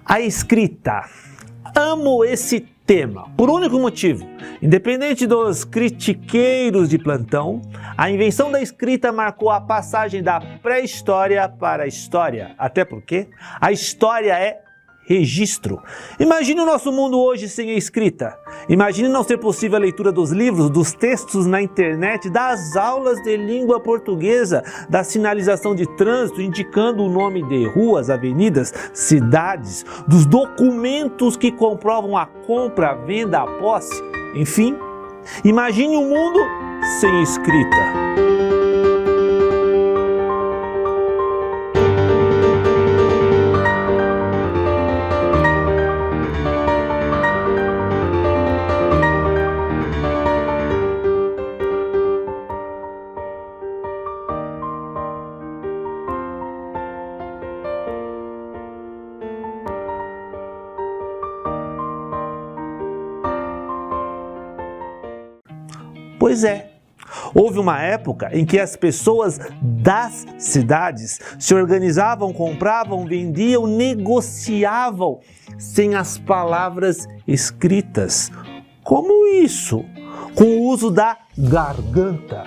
A escrita. Amo esse tema, por único motivo. Independente dos critiqueiros de plantão, a invenção da escrita marcou a passagem da pré-história para a história. Até porque a história é registro. Imagine o nosso mundo hoje sem a escrita. Imagine não ser possível a leitura dos livros, dos textos na internet, das aulas de língua portuguesa, da sinalização de trânsito indicando o nome de ruas, avenidas, cidades, dos documentos que comprovam a compra, a venda, a posse. Enfim, imagine um mundo sem escrita. Pois é, houve uma época em que as pessoas das cidades se organizavam, compravam, vendiam, negociavam sem as palavras escritas. Como isso? Com o uso da garganta.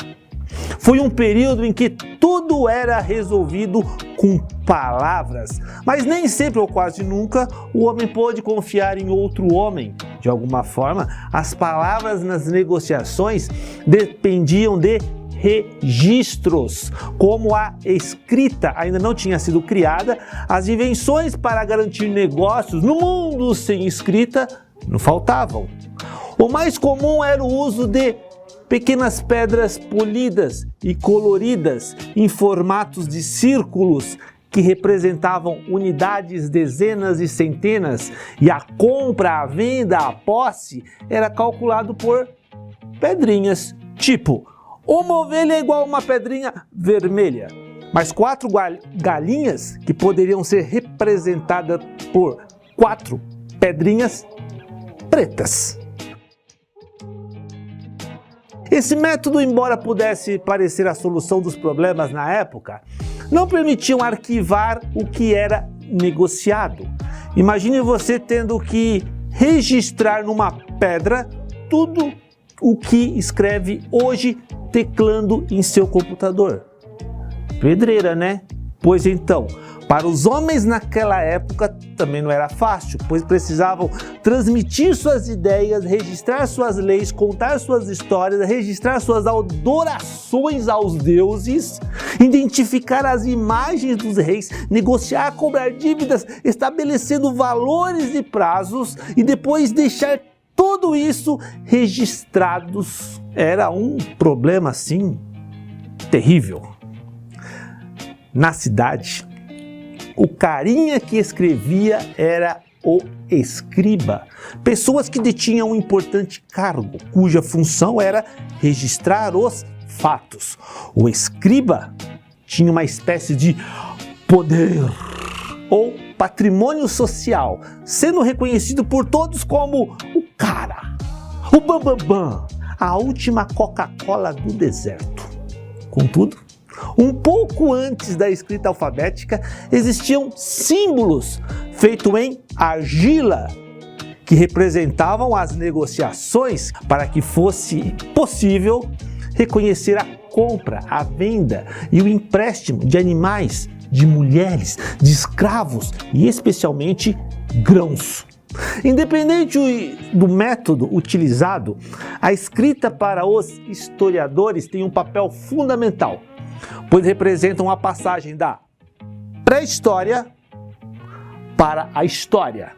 Foi um período em que tudo era resolvido com palavras, mas nem sempre ou quase nunca o homem pôde confiar em outro homem. De alguma forma, as palavras nas negociações dependiam de registros. Como a escrita ainda não tinha sido criada, as invenções para garantir negócios no mundo sem escrita não faltavam. O mais comum era o uso de pequenas pedras polidas e coloridas em formatos de círculos que representavam unidades, dezenas e centenas, e a compra, a venda, a posse era calculado por pedrinhas, tipo, uma ovelha é igual a uma pedrinha vermelha, mas 4 galinhas que poderiam ser representadas por 4 pedrinhas pretas. Esse método, embora pudesse parecer a solução dos problemas na época, não permitiam arquivar o que era negociado. Imagine você tendo que registrar numa pedra tudo o que escreve hoje teclando em seu computador. Pedreira, né? Pois então, para os homens naquela época também não era fácil, pois precisavam transmitir suas ideias, registrar suas leis, contar suas histórias, registrar suas adorações aos deuses, identificar as imagens dos reis, negociar, cobrar dívidas, estabelecendo valores e prazos e depois deixar tudo isso registrados. Era um problema assim terrível. Na cidade, o carinha que escrevia era o escriba. Pessoas que detinham um importante cargo, cuja função era registrar os fatos. O escriba tinha uma espécie de poder ou patrimônio social, sendo reconhecido por todos como o cara, o bambambam, a última Coca-Cola do deserto. Contudo, um pouco antes da escrita alfabética, existiam símbolos feitos em argila que representavam as negociações para que fosse possível reconhecer a compra, a venda e o empréstimo de animais, de mulheres, de escravos e especialmente grãos. Independente do método utilizado, a escrita para os historiadores tem um papel fundamental, pois representam a passagem da pré-história para a história.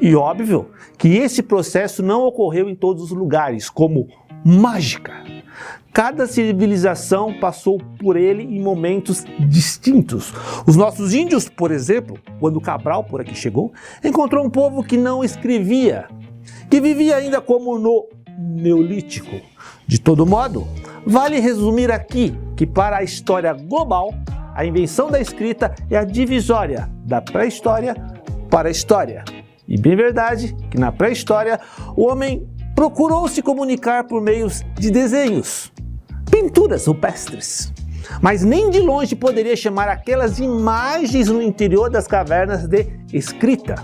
E óbvio que esse processo não ocorreu em todos os lugares, como mágica. Cada civilização passou por ele em momentos distintos. Os nossos índios, por exemplo, quando Cabral por aqui chegou, encontrou um povo que não escrevia, que vivia ainda como no Neolítico. De todo modo, vale resumir aqui que para a história global, a invenção da escrita é a divisória da pré-história para a história. E bem verdade que na pré-história o homem procurou se comunicar por meios de desenhos, pinturas rupestres. mas nem de longe poderia chamar aquelas imagens no interior das cavernas de escrita.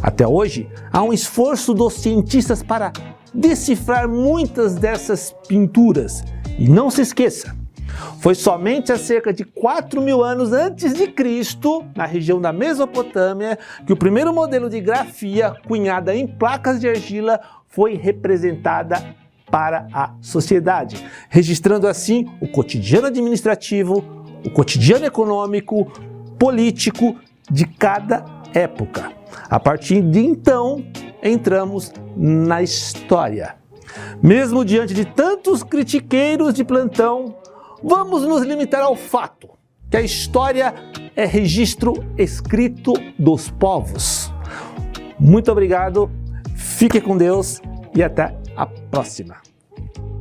Até hoje, há um esforço dos cientistas para decifrar muitas dessas pinturas. E não se esqueça, foi somente há cerca de 4.000 anos antes de Cristo, na região da Mesopotâmia, que o primeiro modelo de grafia, cunhada em placas de argila, foi representada para a sociedade, registrando assim o cotidiano administrativo, o cotidiano econômico, político de cada época. A partir de então, entramos na história. Mesmo diante de tantos critiqueiros de plantão, vamos nos limitar ao fato que a história é registro escrito dos povos. Muito obrigado, fique com Deus e até a próxima.